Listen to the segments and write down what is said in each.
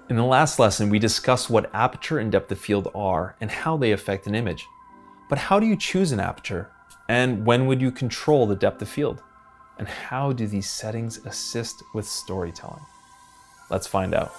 In the last lesson, we discussed what aperture and depth of field are and how they affect an image. But how do you choose an aperture? And when would you control the depth of field? And how do these settings assist with storytelling? Let's find out.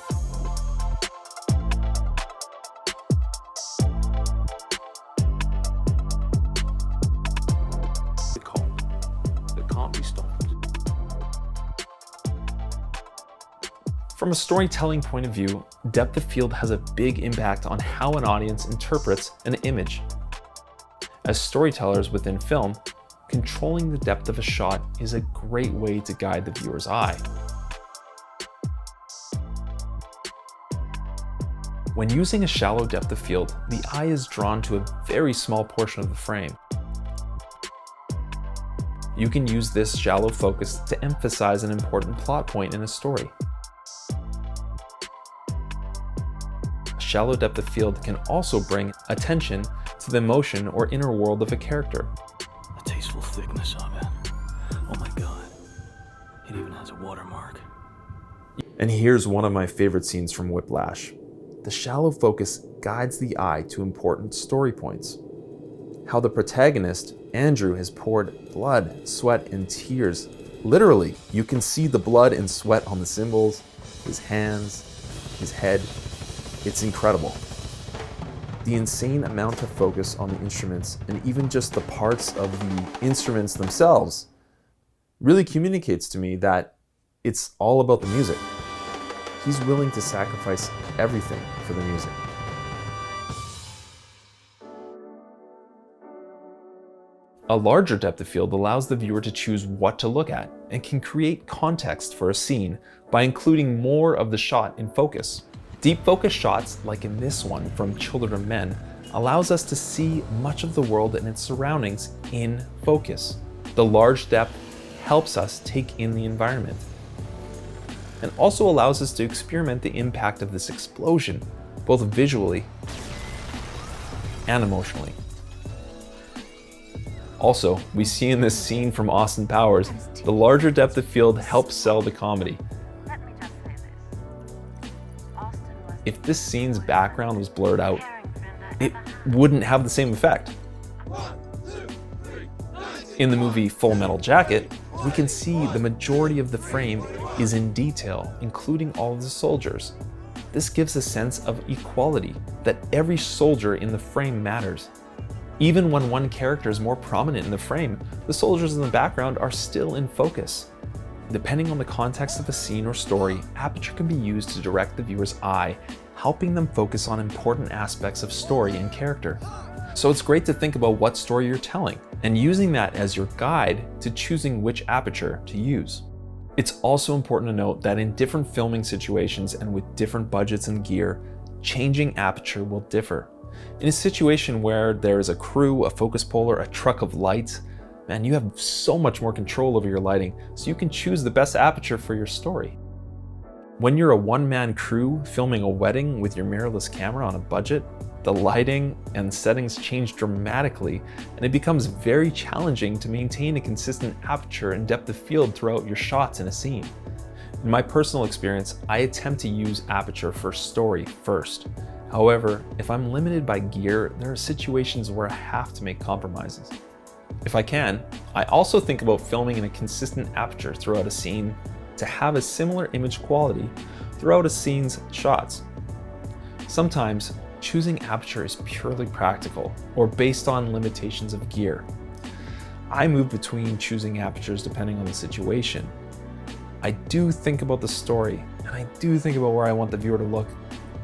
From a storytelling point of view, depth of field has a big impact on how an audience interprets an image. As storytellers within film, controlling the depth of a shot is a great way to guide the viewer's eye. When using a shallow depth of field, the eye is drawn to a very small portion of the frame. You can use this shallow focus to emphasize an important plot point in a story. Shallow depth of field can also bring attention to the emotion or inner world of a character. A tasteful thickness of it. Oh my God. It even has a watermark. And here's one of my favorite scenes from Whiplash. The shallow focus guides the eye to important story points. How the protagonist, Andrew, has poured blood, sweat, and tears. Literally, you can see the blood and sweat on the cymbals, his hands, his head. It's incredible. The insane amount of focus on the instruments and even just the parts of the instruments themselves really communicates to me that it's all about the music. He's willing to sacrifice everything for the music. A larger depth of field allows the viewer to choose what to look at and can create context for a scene by including more of the shot in focus. Deep focus shots, like in this one from Children of Men, allows us to see much of the world and its surroundings in focus. The large depth helps us take in the environment and also allows us to experiment the impact of this explosion, both visually and emotionally. Also, we see in this scene from Austin Powers, the larger depth of field helps sell the comedy. If this scene's background was blurred out, it wouldn't have the same effect. In the movie Full Metal Jacket, we can see the majority of the frame is in detail, including all of the soldiers. This gives a sense of equality, that every soldier in the frame matters. Even when one character is more prominent in the frame, the soldiers in the background are still in focus. Depending on the context of a scene or story, aperture can be used to direct the viewer's eye, helping them focus on important aspects of story and character. So it's great to think about what story you're telling and using that as your guide to choosing which aperture to use. It's also important to note that in different filming situations and with different budgets and gear, changing aperture will differ. In a situation where there is a crew, a focus puller, a truck of lights, man, you have so much more control over your lighting, so you can choose the best aperture for your story. When you're a one-man crew filming a wedding with your mirrorless camera on a budget, the lighting and settings change dramatically, and it becomes very challenging to maintain a consistent aperture and depth of field throughout your shots in a scene. In my personal experience, I attempt to use aperture for story first. However, if I'm limited by gear, there are situations where I have to make compromises. If I can, I also think about filming in a consistent aperture throughout a scene to have a similar image quality throughout a scene's shots. Sometimes, choosing aperture is purely practical or based on limitations of gear. I move between choosing apertures depending on the situation. I do think about the story, and I do think about where I want the viewer to look.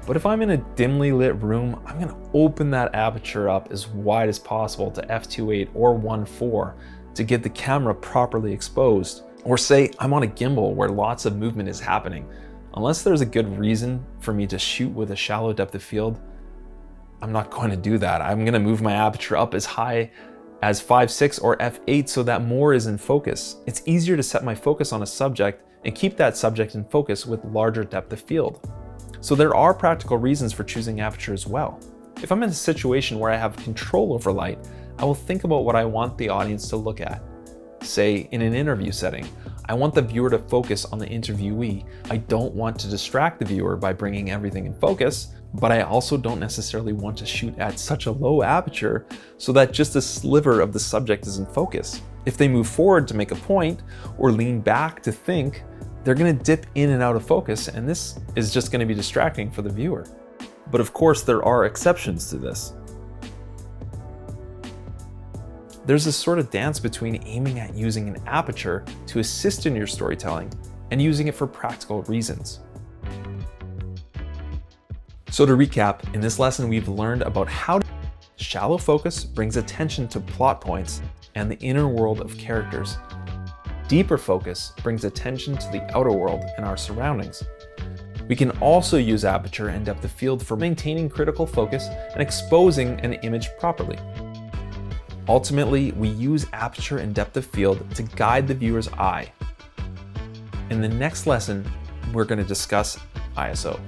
But if I'm in a dimly lit room, I'm gonna open that aperture up as wide as possible to f2.8 or 1.4 to get the camera properly exposed. Or say I'm on a gimbal where lots of movement is happening. Unless there's a good reason for me to shoot with a shallow depth of field, I'm not going to do that. I'm gonna move my aperture up as high as 5.6 or f8 so that more is in focus. It's easier to set my focus on a subject and keep that subject in focus with larger depth of field. So there are practical reasons for choosing aperture as well. If I'm in a situation where I have control over light, I will think about what I want the audience to look at. Say, in an interview setting, I want the viewer to focus on the interviewee. I don't want to distract the viewer by bringing everything in focus, but I also don't necessarily want to shoot at such a low aperture so that just a sliver of the subject is in focus. If they move forward to make a point or lean back to think, they're going to dip in and out of focus, and this is just going to be distracting for the viewer. But of course, there are exceptions to this. There's this sort of dance between aiming at using an aperture to assist in your storytelling and using it for practical reasons. So to recap, in this lesson we've learned about how shallow focus brings attention to plot points and the inner world of characters. Deeper focus brings attention to the outer world and our surroundings. We can also use aperture and depth of field for maintaining critical focus and exposing an image properly. Ultimately, we use aperture and depth of field to guide the viewer's eye. In the next lesson, we're going to discuss ISO.